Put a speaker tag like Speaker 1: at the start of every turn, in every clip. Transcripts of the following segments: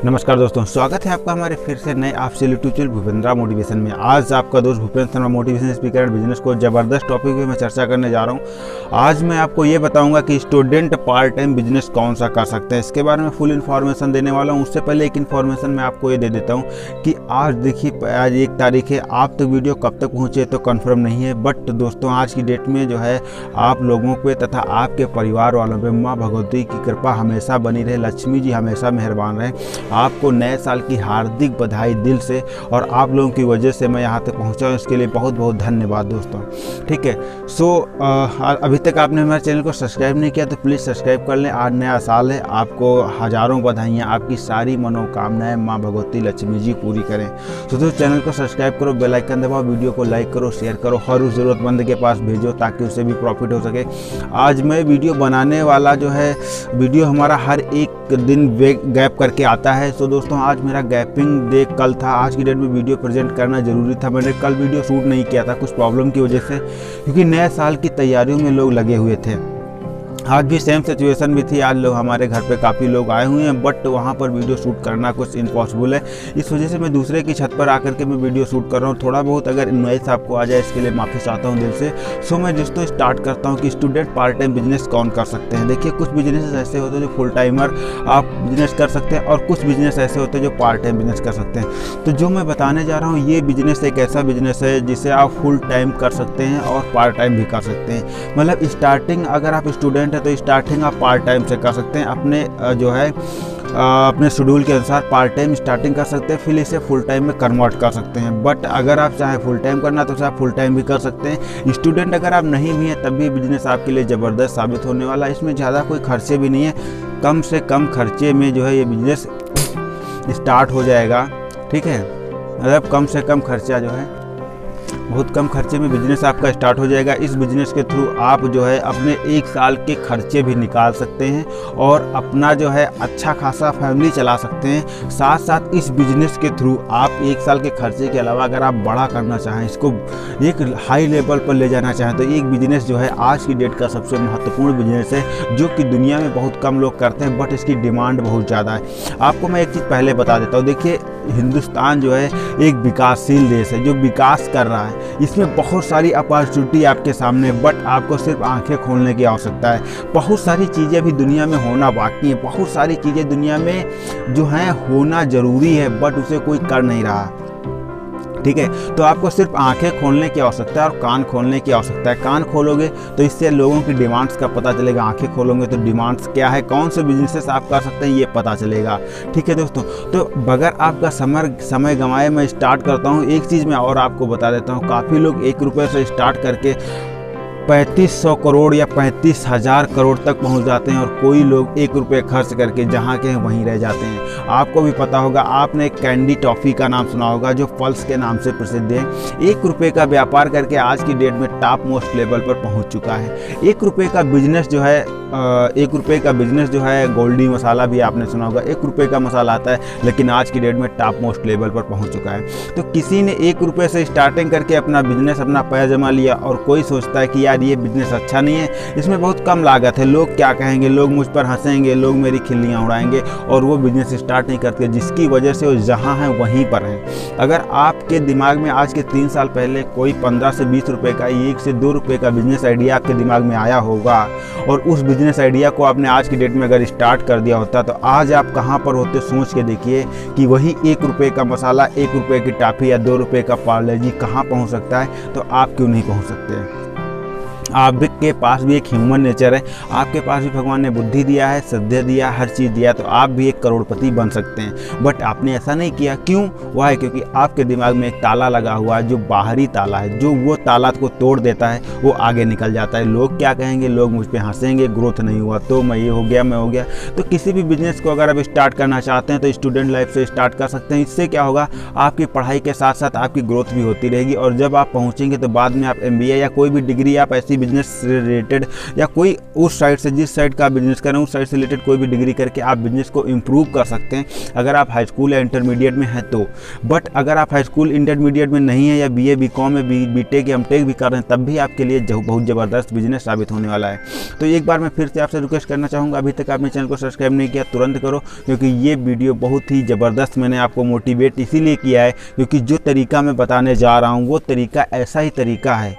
Speaker 1: नमस्कार दोस्तों, स्वागत है आपका हमारे फिर से नए आपसे यूट्यूब चैनल भूपेंद्रा मोटिवेशन में। आज आपका दोस्त Bhupendra Sharma motivation speaker and business को ज़बरदस्त टॉपिक पे मैं चर्चा करने जा रहा हूं। आज मैं आपको ये बताऊंगा कि स्टूडेंट पार्ट टाइम बिजनेस कौन सा कर सकते हैं। इसके बारे में फुल इन्फॉर्मेशन देने वाला हूँ। उससे पहले एक इन्फॉर्मेशन मैं आपको ये दे देता हूँ कि आज देखिए, आज 1 तारीख है। आप तक वीडियो कब तक पहुँचे तो कन्फर्म नहीं है, बट दोस्तों आज की डेट में जो है आप लोगों पे तथा आपके परिवार वालों पर माँ भगवती की कृपा हमेशा बनी रहे, लक्ष्मी जी हमेशा मेहरबान रहे। आपको नए साल की हार्दिक बधाई दिल से, और आप लोगों की वजह से मैं यहाँ तक पहुँचा हूँ, इसके लिए बहुत बहुत धन्यवाद दोस्तों। ठीक है, अभी तक आपने हमारे चैनल को सब्सक्राइब नहीं किया तो प्लीज़ सब्सक्राइब कर लें। आज नया साल है, आपको हज़ारों बधाइयाँ, आपकी सारी मनोकामनाएं माँ भगवती लक्ष्मी जी पूरी करें। तो दोस्तों चैनल को सब्सक्राइब करो, बेल आइकन दबाओ, वीडियो को लाइक करो, शेयर करो, हर उस ज़रूरतमंद के पास भेजो ताकि उसे भी प्रॉफिट हो सके। आज मैं वीडियो बनाने वाला जो है, वीडियो हमारा हर एक दिन गैप करके आता है। तो दोस्तों आज मेरा गैपिंग डे कल था। आज की डेट में वीडियो प्रेजेंट करना ज़रूरी था। मैंने कल वीडियो शूट नहीं किया था कुछ प्रॉब्लम की वजह से, क्योंकि नए साल की तैयारियों में लोग लगे हुए थे। आज भी सेम सिचुएशन भी थी। आज लोग हमारे घर पे काफ़ी लोग आए हुए हैं, बट वहाँ पर वीडियो शूट करना कुछ इम्पॉसिबल है। इस वजह से मैं दूसरे की छत पर आकर के मैं वीडियो शूट कर रहा हूँ। थोड़ा बहुत अगर नॉइस आपको आ जाए इसके लिए माफ़ी चाहता हूँ दिल से। सो मैं दोस्तों स्टार्ट करता हूँ कि स्टूडेंट पार्ट टाइम बिजनेस कौन कर सकते हैं। देखिए, कुछ बिजनेस ऐसे होते हैं जो फुल टाइमर आप बिजनेस कर सकते हैं, और कुछ बिजनेस ऐसे होते हैं जो पार्ट टाइम बिजनेस कर सकते हैं। तो जो मैं बताने जा रहा हूँ, ये बिजनेस एक ऐसा बिजनेस है जिसे आप फुल टाइम कर सकते हैं और पार्ट टाइम भी कर सकते हैं। मतलब स्टार्टिंग अगर आप स्टूडेंट हैं तो स्टार्टिंग आप पार्ट टाइम से कर सकते हैं। अपने जो है अपने शेड्यूल के अनुसार पार्ट टाइम स्टार्टिंग कर सकते हैं, फिर इसे फुल टाइम में कन्वर्ट कर सकते हैं। बट अगर आप चाहें फुल टाइम करना तो आप फुल टाइम भी कर सकते हैं। स्टूडेंट अगर आप नहीं भी हैं तब भी बिजनेस आपके लिए ज़बरदस्त साबित होने वाला है। इसमें ज़्यादा कोई खर्चे भी नहीं है, कम से कम खर्चे में जो है ये बिजनेस स्टार्ट हो जाएगा। ठीक है, मतलब कम से कम खर्चा जो है, बहुत कम खर्चे में बिजनेस आपका स्टार्ट हो जाएगा। इस बिजनेस के थ्रू आप जो है अपने 1 साल के खर्चे भी निकाल सकते हैं और अपना जो है अच्छा खासा फैमिली चला सकते हैं। साथ साथ इस बिजनेस के थ्रू आप 1 साल के खर्चे के अलावा अगर आप बड़ा करना चाहें, इसको एक हाई लेवल पर ले जाना चाहें, तो एक बिजनेस जो है आज की डेट का सबसे महत्वपूर्ण बिजनेस है, जो कि दुनिया में बहुत कम लोग करते हैं, बट इसकी डिमांड बहुत ज़्यादा है। आपको मैं एक चीज़ पहले बता देता हूँ। देखिए, हिंदुस्तान जो है एक विकासशील देश है जो विकास कर रहा है। इसमें बहुत सारी अपॉर्चुनिटी आपके सामने, बट आपको सिर्फ आंखें खोलने की आवश्यकता है। बहुत सारी चीज़ें भी दुनिया में होना बाकी है, बहुत सारी चीज़ें दुनिया में जो हैं होना ज़रूरी है, बट उसे कोई कर नहीं रहा। ठीक है, तो आपको सिर्फ आंखें खोलने की आवश्यकता है और कान खोलने की आवश्यकता है। कान खोलोगे तो इससे लोगों की डिमांड्स का पता चलेगा, आंखें खोलोगे तो डिमांड्स क्या है, कौन से बिजनेसेस आप कर सकते हैं ये पता चलेगा। ठीक है दोस्तों, तो बगैर आपका समय गंवाए मैं स्टार्ट करता हूँ। एक चीज़ मैं और आपको बता देता हूँ, काफ़ी लोग 1 रुपये से स्टार्ट करके 3500 करोड़ या 35,000 करोड़ तक पहुंच जाते हैं, और कोई लोग 1 रुपये खर्च करके जहां के हैं वहीं रह जाते हैं। आपको भी पता होगा, आपने कैंडी टॉफ़ी का नाम सुना होगा जो पल्स के नाम से प्रसिद्ध है। 1 रुपये का व्यापार करके आज की डेट में टॉप मोस्ट लेवल पर पहुंच चुका है। 1 रुपये का बिजनेस जो है 1 रुपये का बिजनेस जो है, गोल्डी मसाला भी आपने सुना होगा, 1 रुपये का मसाला आता है, लेकिन आज की डेट में टॉप मोस्ट लेवल पर पहुंच चुका है। तो किसी ने 1 रुपये से स्टार्टिंग करके अपना बिजनेस, अपना पैर जमा लिया, और कोई सोचता है कि यार ये बिजनेस अच्छा नहीं है, इसमें बहुत कम लागत है, लोग क्या कहेंगे, लोग मुझ पर हंसेंगे, लोग मेरी खिल्लियाँ उड़ाएंगे, और वो बिजनेस स्टार्ट नहीं करते, जिसकी वजह से वो जहाँ हैं वहीं पर हैं। अगर आपके दिमाग में आज के 3 साल पहले कोई 15 से 20 रुपये का, 1 से 2 रुपये का बिजनेस आइडिया आपके दिमाग में आया होगा, और उस बिजनेस आइडिया को आपने आज की डेट में अगर स्टार्ट कर दिया होता, तो आज आप कहाँ पर होते सोच के देखिए कि वही 1 रुपये का मसाला, 1 रुपये की टॉफ़ी या 2 रुपये का पार्ले जी कहाँ पहुँच सकता है, तो आप क्यों नहीं पहुँच सकते। आपके पास भी एक ह्यूमन नेचर है, आपके पास भी भगवान ने बुद्धि दिया है, श्रद्धा दिया, हर चीज़ दिया, तो आप भी एक करोड़पति बन सकते हैं। बट आपने ऐसा नहीं किया, क्यों? वह है क्योंकि आपके दिमाग में एक ताला लगा हुआ है, जो बाहरी ताला है, जो वो ताला को तोड़ देता है, वो आगे निकल जाता है। लोग क्या कहेंगे, लोग मुझ पर हंसेंगे, ग्रोथ नहीं हुआ तो मैं ये हो गया, मैं हो गया। तो किसी भी बिजनेस को अगर आप स्टार्ट करना चाहते हैं तो स्टूडेंट लाइफ से स्टार्ट कर सकते हैं। इससे क्या होगा, आपकी पढ़ाई के साथ साथ आपकी ग्रोथ भी होती रहेगी, और जब आप पहुँचेंगे तो बाद में आप MBA या कोई भी डिग्री आप ऐसी बिजनेस से रिलेटेड या कोई उस साइड से, जिस साइड का आप बिजनेस कर रहे हैं उस साइड से रिलेटेड कोई भी डिग्री करके आप बिजनेस को इम्प्रूव कर सकते हैं, अगर आप हाई स्कूल या इंटरमीडिएट में हैं तो। बट अगर आप हाई स्कूल इंटरमीडिएट में नहीं है या BA BCom में BTech या MTech भी कर रहे हैं, तब भी आपके लिए बहुत ज़बरदस्त बिजनेस साबित होने वाला है। तो एक बार मैं फिर से आपसे रिक्वेस्ट करना चाहूँगा, अभी तक आपने चैनल को सब्सक्राइब नहीं किया तुरंत करो, क्योंकि ये वीडियो बहुत ही ज़बरदस्त मैंने आपको मोटिवेट इसीलिए किया है क्योंकि जो तरीका मैं बताने जा रहा हूँ वो तरीका ऐसा ही तरीका है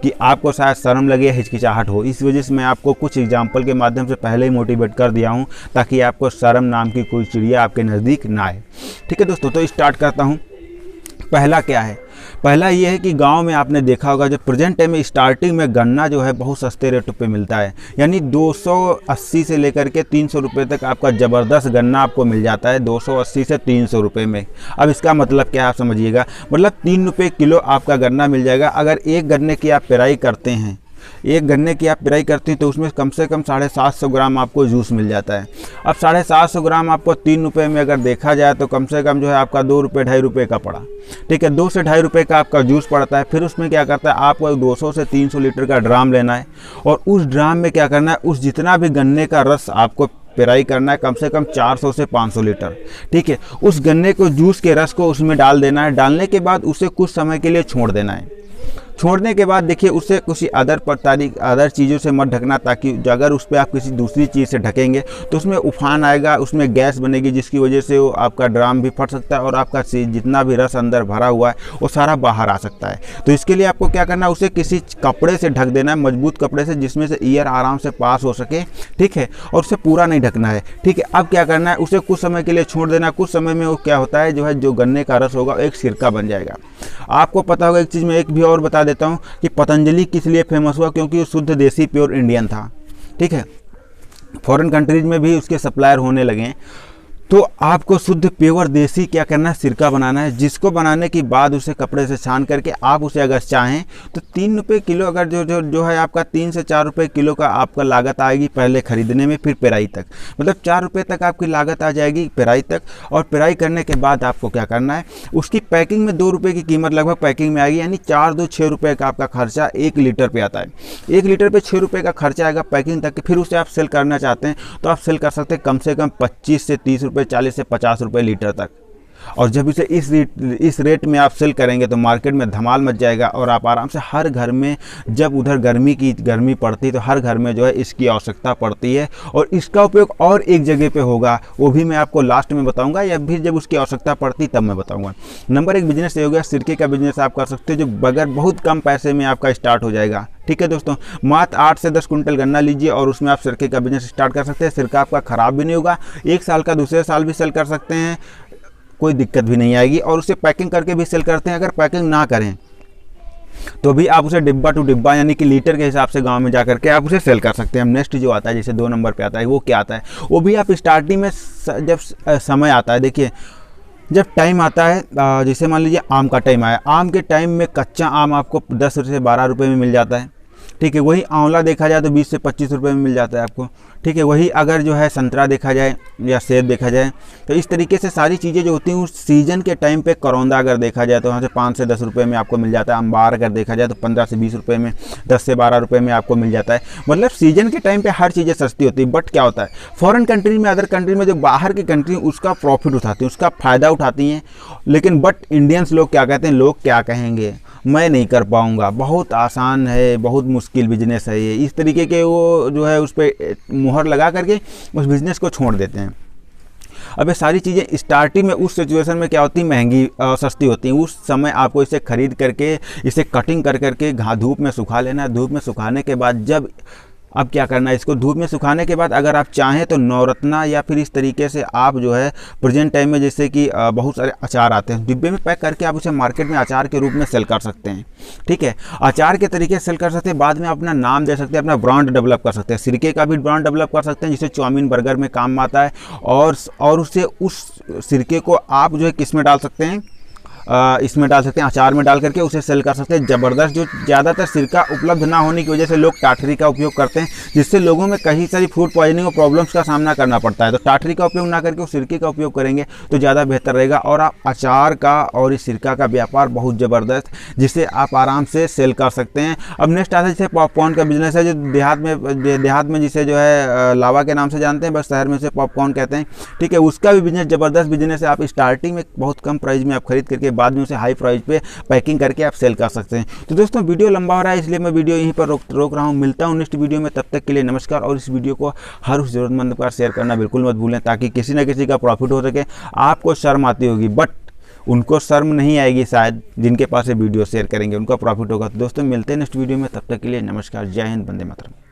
Speaker 1: कि आपको शायद शर्म लगे, हिचकिचाहट हो। इस वजह से मैं आपको कुछ एग्जाम्पल के माध्यम से पहले ही मोटिवेट कर दिया हूँ ताकि आपको शर्म नाम की कोई चिड़िया आपके नज़दीक ना आए। ठीक है दोस्तों, तो स्टार्ट करता हूँ। पहला क्या है? पहला ये है कि गांव में आपने देखा होगा जो प्रेजेंट टाइम में स्टार्टिंग में गन्ना जो है बहुत सस्ते रेटों पे मिलता है, यानी 280 से लेकर के 300 रुपये तक आपका ज़बरदस्त गन्ना आपको मिल जाता है, 280 से 300 रुपये में। अब इसका मतलब क्या है आप समझिएगा, मतलब 3 रुपये किलो आपका गन्ना मिल जाएगा। अगर एक गन्ने की आप पेराई करते हैं, एक गन्ने की आप पेराई करते हैं तो उसमें कम से कम 750 ग्राम आपको जूस मिल जाता है। अब 750 ग्राम आपको 3 रुपये में अगर देखा जाए तो कम से कम जो है आपका 2 रुपये 2.5 रुपये का पड़ा। ठीक है, 2 से 2.5 रुपये का आपका जूस पड़ता है। फिर उसमें क्या करता है, आपको 200 से 300 लीटर का ड्राम लेना है और उस ड्राम में क्या करना है, उस जितना भी गन्ने का रस आपको पेराई करना है कम से कम 400 से 500 लीटर। ठीक है, उस गन्ने को जूस के रस को उसमें डाल देना है। डालने के बाद उसे कुछ समय के लिए छोड़ देना है। छोड़ने के बाद देखिए उसे कुछ अदर चीज़ों से मत ढकना, ताकि अगर उस पर आप किसी दूसरी चीज़ से ढकेंगे तो उसमें उफान आएगा, उसमें गैस बनेगी जिसकी वजह से वो आपका ड्राम भी फट सकता है और आपका जितना भी रस अंदर भरा हुआ है वो सारा बाहर आ सकता है। तो इसके लिए आपको क्या करना है, उसे किसी कपड़े से ढक देना है, मजबूत कपड़े से जिसमें से एयर आराम से पास हो सके। ठीक है, और उसे पूरा नहीं ढकना है। ठीक है, अब क्या करना है, उसे कुछ समय के लिए छोड़ देना। कुछ समय में वो क्या होता है, जो गन्ने का रस होगा एक सिरका बन जाएगा। आपको पता होगा एक चीज़ मैं एक भी और बता देता हूँ कि पतंजलि किस लिए फेमस हुआ, क्योंकि वो शुद्ध देसी प्योर इंडियन था। ठीक है, फॉरेन कंट्रीज में भी उसके सप्लायर होने लगे हैं। तो आपको शुद्ध प्योर देसी क्या करना है, सिरका बनाना है, जिसको बनाने के बाद उसे कपड़े से छान करके आप उसे अगर चाहें तो 3 रुपये किलो, अगर जो है आपका 3 से 4 रुपये किलो का आपका लागत आएगी पहले खरीदने में, फिर पेराई तक, मतलब 4 रुपये तक आपकी लागत आ जाएगी पेराई तक। और पेराई करने के बाद आपको क्या करना है, उसकी पैकिंग में 2 रुपये की कीमत लगभग पैकिंग में आएगी, यानी 4 2 6 रुपये का आपका खर्चा 1 लीटर पे आता है। 1 लीटर पे 6 रुपये का खर्चा आएगा पैकिंग तक। फिर उसे आप सेल करना चाहते हैं तो आप सेल कर सकते हैं कम से कम 25 से 30 रुपये, 40 से 50 रुपये लीटर तक। और जब इसे इस रेट में आप सेल करेंगे तो मार्केट में धमाल मच जाएगा और आप आराम से हर घर में, जब उधर गर्मी पड़ती है तो हर घर में जो है इसकी आवश्यकता पड़ती है। और इसका उपयोग और एक जगह पे होगा, वो भी मैं आपको लास्ट में बताऊंगा, या फिर जब उसकी आवश्यकता पड़ती तब मैं बताऊंगा। नंबर 1 बिजनेस ये हो गया, सिरके का बिजनेस आप कर सकते हो, जो बगैर बहुत कम पैसे में आपका स्टार्ट हो जाएगा। ठीक है दोस्तों, मात्र 8 से 10 कुंटल गन्ना लीजिए और उसमें आप सिरके का बिजनेस स्टार्ट कर सकते हैं। सिरका आपका ख़राब भी नहीं होगा, 1 साल का दूसरे साल भी सेल कर सकते हैं, कोई दिक्कत भी नहीं आएगी। और उसे पैकिंग करके भी सेल करते हैं। अगर पैकिंग ना करें तो भी आप उसे डिब्बा टू डिब्बा, यानी कि लीटर के हिसाब से गांव में जा करके आप उसे सेल कर सकते हैं। नेक्स्ट जो आता है, जैसे 2 नंबर पे आता है, वो क्या आता है, वो भी आप स्टार्टिंग में जब समय आता है, देखिए जब टाइम आता है, जैसे मान लीजिए आम का टाइम आया, आम के टाइम में कच्चा आम आपको 10 से 12 रुपये में मिल जाता है। ठीक है, वही आंवला देखा जाए तो 20 से 25 रुपये में मिल जाता है आपको। ठीक है, वही अगर जो है संतरा देखा जाए या सेब देखा जाए, तो इस तरीके से सारी चीज़ें जो होती हैं उस सीज़न के टाइम पे, करौंदा अगर देखा जाए तो वहाँ से 5 से 10 रुपये में आपको मिल जाता है। अंबार अगर देखा जाए तो 15 से 20 रुपये में, 10 से 12 रुपये में आपको मिल जाता है। मतलब सीजन के टाइम पे हर चीज़ें सस्ती होती है। बट क्या होता है, फॉरेन कंट्री में, अदर कंट्री में, जो बाहर की कंट्री उसका प्रॉफिट उठाती हैं, उसका फ़ायदा उठाती हैं। लेकिन बट इंडियंस लोग क्या कहते हैं, लोग क्या कहेंगे, मैं नहीं कर पाऊँगा, बहुत आसान है, बहुत मुश्किल बिजनेस है ये, इस तरीके के वो जो है उस पर मुहर लगा करके उस बिज़नेस को छोड़ देते हैं। अब ये सारी चीज़ें स्टार्टिंग में उस सिचुएशन में क्या होती है, महंगी सस्ती होती हैं। उस समय आपको इसे खरीद करके, इसे कटिंग कर करके धूप में सुखा लेना है। धूप में सुखाने के बाद जब अब क्या करना है, इसको धूप में सुखाने के बाद अगर आप चाहें तो नवरत्ना या फिर इस तरीके से आप जो है प्रेजेंट टाइम में जैसे कि बहुत सारे अचार आते हैं, डिब्बे में पैक करके आप उसे मार्केट में अचार के रूप में सेल कर सकते हैं। ठीक है, अचार के तरीके से सेल कर सकते हैं। बाद में अपना नाम दे सकते हैं, अपना ब्रांड डेवलप कर सकते हैं। सिरके का भी ब्रांड डेवलप कर सकते हैं, जिसे चाउमीन बर्गर में काम आता है। और उससे उस सिरके को आप जो है किस में डाल सकते हैं, इसमें डाल सकते हैं, अचार में डाल करके उसे सेल कर सकते हैं। ज़बरदस्त। जो ज़्यादातर सिरका उपलब्ध ना होने की वजह से लोग टाटरी का उपयोग करते हैं, जिससे लोगों में कई सारी फूड पॉइजनिंग और प्रॉब्लम्स का सामना करना पड़ता है। तो टाटरी का उपयोग ना करके सिरके का उपयोग करेंगे तो ज़्यादा बेहतर रहेगा। और आप अचार का और इस सिरका का व्यापार बहुत ज़बरदस्त, जिसे आप आराम से सेल कर सकते हैं। अब नेक्स्ट आता है जैसे पॉपकॉर्न का बिजनेस है, जो देहात में जिसे जो है लावा के नाम से जानते हैं, बस शहर में उसे पॉपकॉर्न कहते हैं, ठीक है। उसका भी बिजनेस ज़बरदस्त बिजनेस है। आप स्टार्टिंग में बहुत कम प्राइस में आप खरीद करके बाद में उसे हाई प्राइस पे पैकिंग करके आप सेल कर सकते हैं। तो दोस्तों वीडियो लंबा हो रहा है, इसलिए मैं वीडियो यहीं पर रोक रहा हूँ। मिलता हूँ नेक्स्ट वीडियो में, तब तक के लिए नमस्कार। और इस वीडियो को हर उस ज़रूरतमंद पर शेयर करना बिल्कुल मत भूलें, ताकि किसी न किसी का प्रॉफिट हो सके। आपको शर्म आती होगी, बट उनको शर्म नहीं आएगी शायद, जिनके पास ये वीडियो शेयर करेंगे उनका प्रॉफिट होगा। तो दोस्तों मिलते हैं नेक्स्ट वीडियो में, तब तक के लिए नमस्कार। जय हिंद, वंदे मातरम।